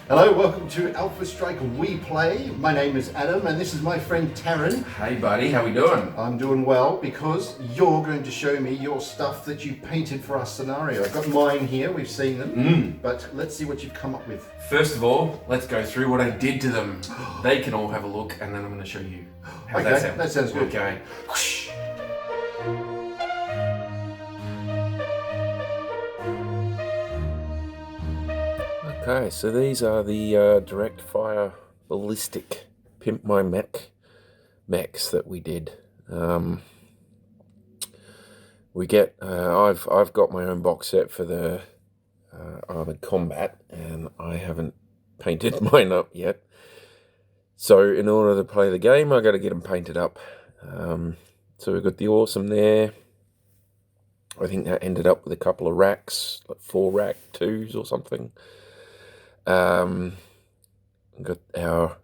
Hello, welcome to Alpha Strike We Play. My name is Adam and this is my friend Tarron. Hey buddy, how we doing? I'm doing well because you're going to show me your stuff that you painted for our scenario. I've got mine here, we've seen them, but let's see what you've come up with. First of all, let's go through what I did to them. They can all have a look and then I'm going to show you. How's Okay, that sound? that sounds good. Okay. Whoosh. Okay, so these are the direct fire ballistic Pimp My Mech mechs that we did. I've got my own box set for the Armored Combat, and I haven't painted mine up yet. So in order to play the game, I got to get them painted up. So we've got the Awesome there. I think that ended up with a couple of racks, like 4 rack 2s or something. Got our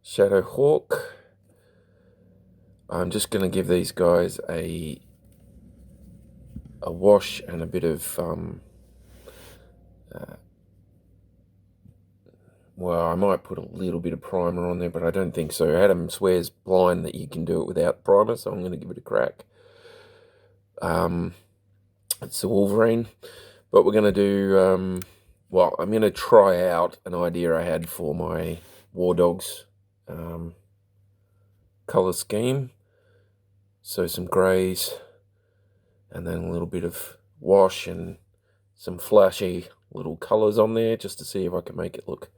Shadow Hawk. I'm just going to give these guys a wash and a bit of well, I might put a little bit of primer on there, but I don't think so. Adam swears blind that you can do it without primer, so I'm going to give it a crack. It's the Wolverine, but we're going to do well, I'm going to try out an idea I had for my War Dogs colour scheme. So some greys, and then a little bit of wash and some flashy little colours on there, just to see if I can make it look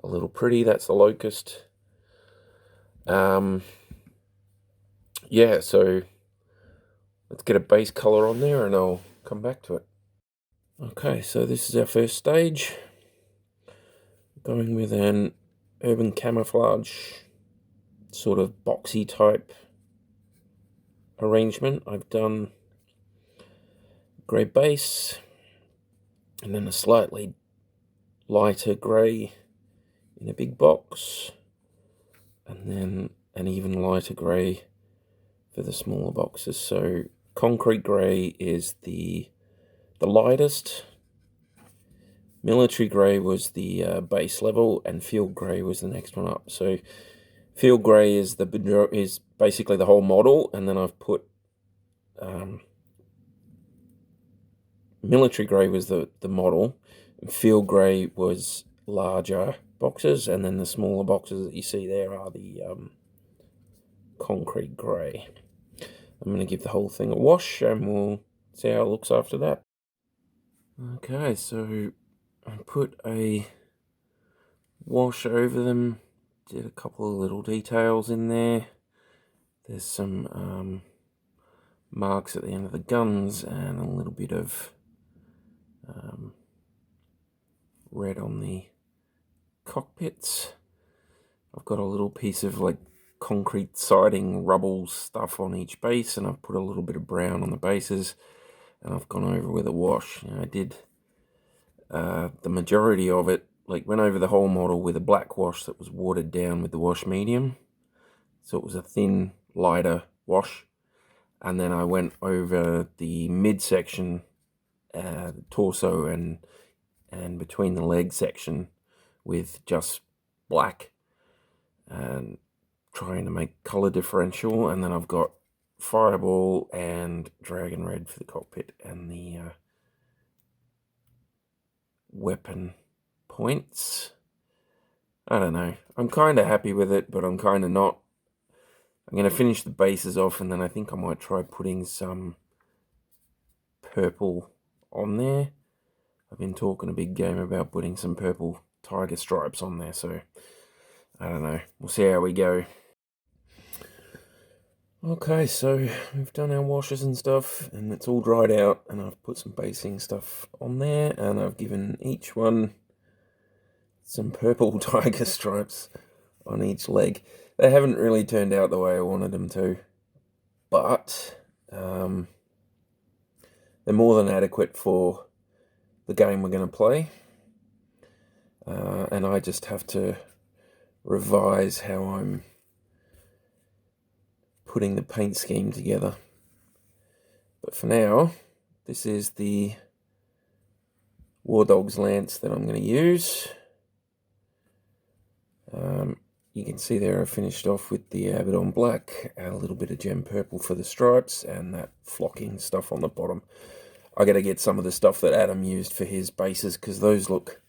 a little pretty. That's the Locust. Yeah, so let's get a base colour on there and I'll come back to it. Okay, so this is our first stage. Going with an urban camouflage, sort of boxy type arrangement. I've done grey base, and then a slightly lighter grey in a big box, and then an even lighter grey for the smaller boxes. So concrete grey is the lightest, military grey was the base level, and field grey was the next one up. So field grey is basically the whole model, and then I've put military grey was the model, and field grey was larger boxes, and then the smaller boxes that you see there are the concrete grey. I'm going to give the whole thing a wash and we'll see how it looks after that. Okay, so I put a wash over them, did a couple of little details in there. There's some marks at the end of the guns and a little bit of red on the cockpits. I've got a little piece of like concrete siding rubble stuff on each base, and I've put a little bit of brown on the bases, and I've gone over with a wash. I did the majority of it, like went over the whole model with a black wash that was watered down with the wash medium, so it was a thin, lighter wash. And then I went over the midsection, torso and between the leg section with just black, and trying to make color differential. And then I've got Fireball and Dragon Red for the cockpit and the weapon points. I don't know. I'm kind of happy with it, but I'm kind of not. I'm going to finish the bases off, and then I think I might try putting some purple on there. I've been talking a big game about putting some purple tiger stripes on there, so I don't know. We'll see how we go. Okay, so we've done our washes and stuff, and it's all dried out, and I've put some basing stuff on there, and I've given each one some purple tiger stripes on each leg. They haven't really turned out the way I wanted them to, but they're more than adequate for the game we're going to play, and I just have to revise how I'm putting the paint scheme together. But for now, this is the War Dogs lance that I'm going to use. You can see there I finished off with the Abaddon black, a little bit of gem purple for the stripes, and that flocking stuff on the bottom. I got to get some of the stuff that Adam used for his bases, because those look,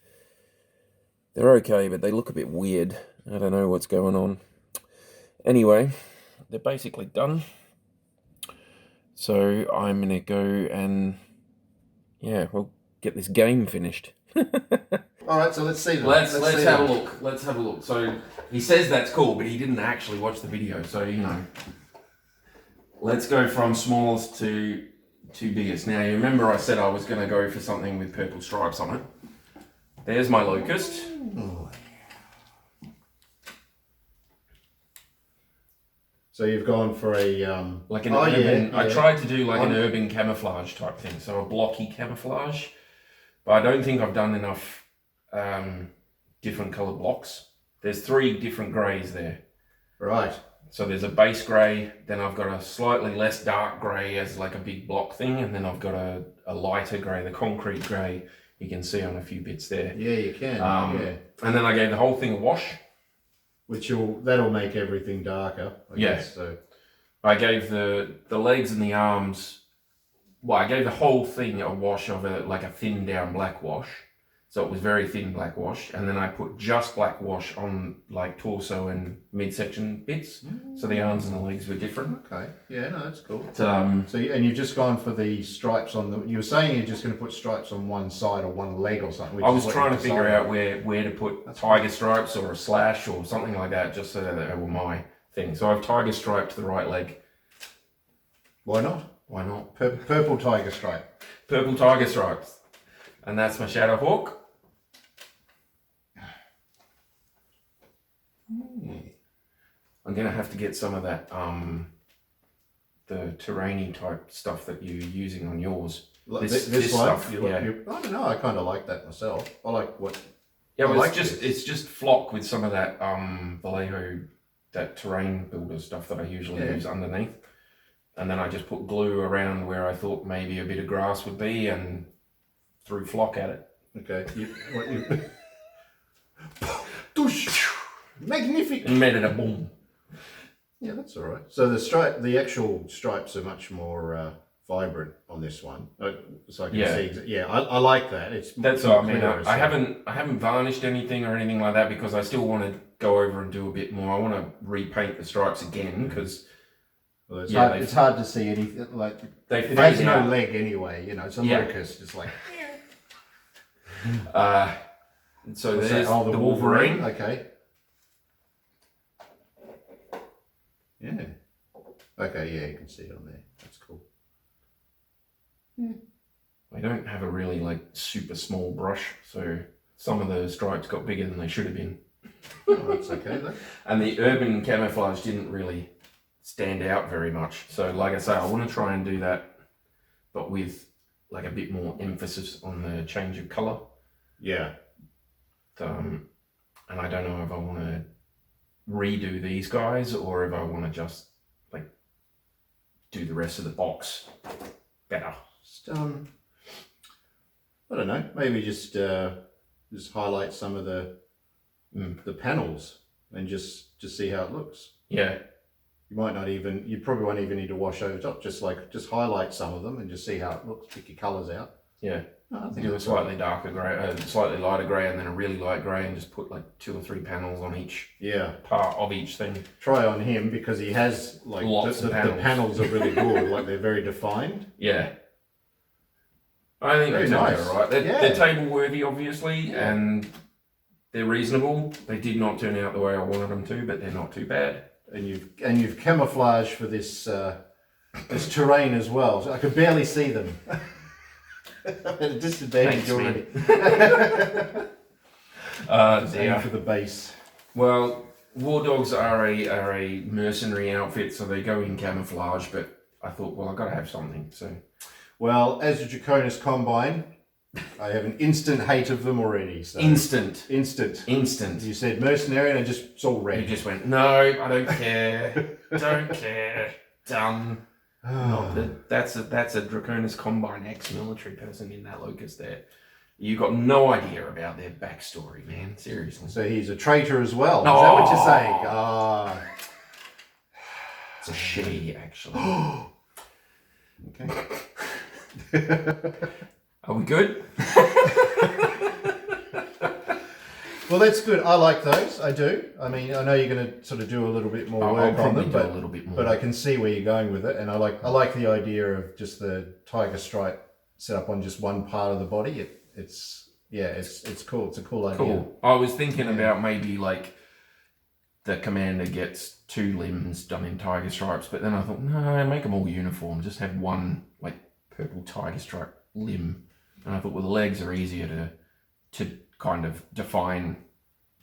they're okay, but they look a bit weird. I don't know what's going on. Anyway, they're basically done. So I'm going to go and, yeah, we'll get this game finished. All right, so let's see them. Let's have a look. Let's have a look. So he says that's cool, but he didn't actually watch the video. So, you know, let's go from smallest to biggest. Now, you remember I said I was going to go for something with purple stripes on it. There's my locust. So you've gone for a like an urban. I tried to do like an urban camouflage type thing, so a blocky camouflage. But I don't think I've done enough different colour blocks. There's 3 different greys there. Right. So there's a base grey, then I've got a slightly less dark grey as like a big block thing, and then I've got a lighter grey, the concrete grey. You can see on a few bits there. Yeah, you can. Yeah. And then I gave the whole thing a wash. That'll make everything darker, I guess. So I gave the legs and the arms, well, I gave the whole thing a wash of like a thin down black wash. So it was very thin black wash. And then I put just black wash on like torso and midsection bits. So the arms and the legs were different. Okay. Yeah, no, that's cool. But, and you've just gone for the stripes on the, you were saying you're just going to put stripes on one side or one leg or something. I was trying to figure out where to put tiger stripes or a slash or something like that, just so that they were my thing. So I've tiger striped the right leg. Why not? Why not? Purple tiger stripe. Purple tiger stripes. And that's my shadow hawk. I'm gonna have to get some of that the terrainy type stuff that you're using on yours. This one? Stuff, I don't know, I kind of like that myself. I like what... Yeah, well, it's just flock with some of that Vallejo, that terrain builder stuff that I usually use underneath. And then I just put glue around where I thought maybe a bit of grass would be and threw flock at it. Okay. Magnific! And made it a boom. Yeah, that's all right. So the actual stripes are much more vibrant on this one. So I can see. Yeah, I like that. That's what I mean. I haven't varnished anything or anything like that because I still want to go over and do a bit more. I want to repaint the stripes again because it's hard to see anything like it has no leg anyway. You know, it's a locust. It's like. So there's the Wolverine. Okay. Yeah. Okay, yeah, you can see it on there. That's cool. Yeah. I don't have a really like super small brush, so some of the stripes got bigger than they should have been. Oh, that's okay though. And the urban camouflage didn't really stand out very much. So like I say, I want to try and do that, but with like a bit more emphasis on the change of colour. Yeah. And I don't know if I want to redo these guys or if I want to just like do the rest of the box better. I don't know. Maybe just highlight some of the panels and just see how it looks. Yeah. You probably won't even need to wash over top. Just highlight some of them and just see how it looks. Pick your colours out. Yeah. I think do a slightly darker grey, slightly lighter grey, and then a really light grey, and just put like 2 or 3 panels on each part of each thing. Try on him because he has like the panels are really good, like they're very defined. Yeah. I think they're nice. All right. They're table worthy, obviously, and they're reasonable. They did not turn out the way I wanted them to, but they're not too bad. And you've camouflaged for this terrain as well. So I could barely see them. I'm at a disadvantage already. Same for the base. Well, War Dogs are a mercenary outfit, so they go in camouflage. But I thought, well, I've got to have something. So, well, as a Draconis Combine, I have an instant hate of them already. So. Instant. You said mercenary, and it's all red. You just went, no, I don't care. Don't care. Done. That's a Draconis Combine ex-military person in that locust there. You got no idea about their backstory, man. Seriously. So he's a traitor as well. Is that what you're saying? Ah. It's a she, actually. Okay. Are we good? Well, that's good. I like those. I do. I mean, I know you're going to sort of do a little bit more work on them, but a little bit more. But I can see where you're going with it, and I like the idea of just the tiger stripe set up on just one part of the body. It's cool. It's a cool idea. Cool. I was thinking about maybe like the commander gets 2 limbs done in tiger stripes, but then I thought, no, make them all uniform. Just have one like purple tiger stripe limb, and I thought, well, the legs are easier to kind of define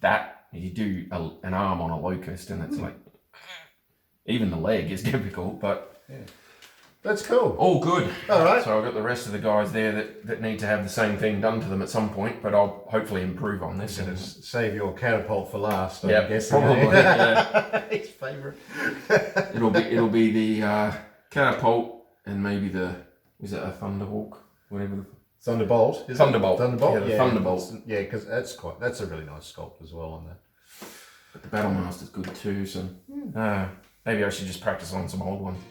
that. You do an arm on a locust, and it's like even the leg is difficult, but that's cool. All good. All right. So I've got the rest of the guys there that need to have the same thing done to them at some point, but I'll hopefully improve on this. And save your catapult for last. Yeah, probably. Yeah. His favourite. It'll be the catapult and maybe is it a Thunderhawk? Whatever. Thunderbolt. Thunderbolt. Thunderbolt. Yeah, Thunderbolt. Yeah, because that's a really nice sculpt as well on that. But the Battlemaster's good too, so maybe I should just practice on some old ones.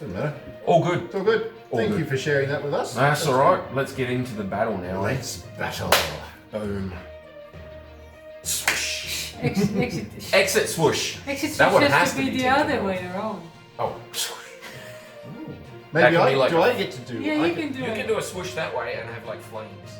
Doesn't matter. All good. It's all good. Thank you for sharing that with us. That's all right. Let's get into the battle now. Let's battle. Boom. Swoosh. Exit swoosh. Exit That one swoosh has has to to be be the other way around. Oh. Maybe That can be like do I get to do? Yeah, you can do You it. can do a swoosh that way and have like flames.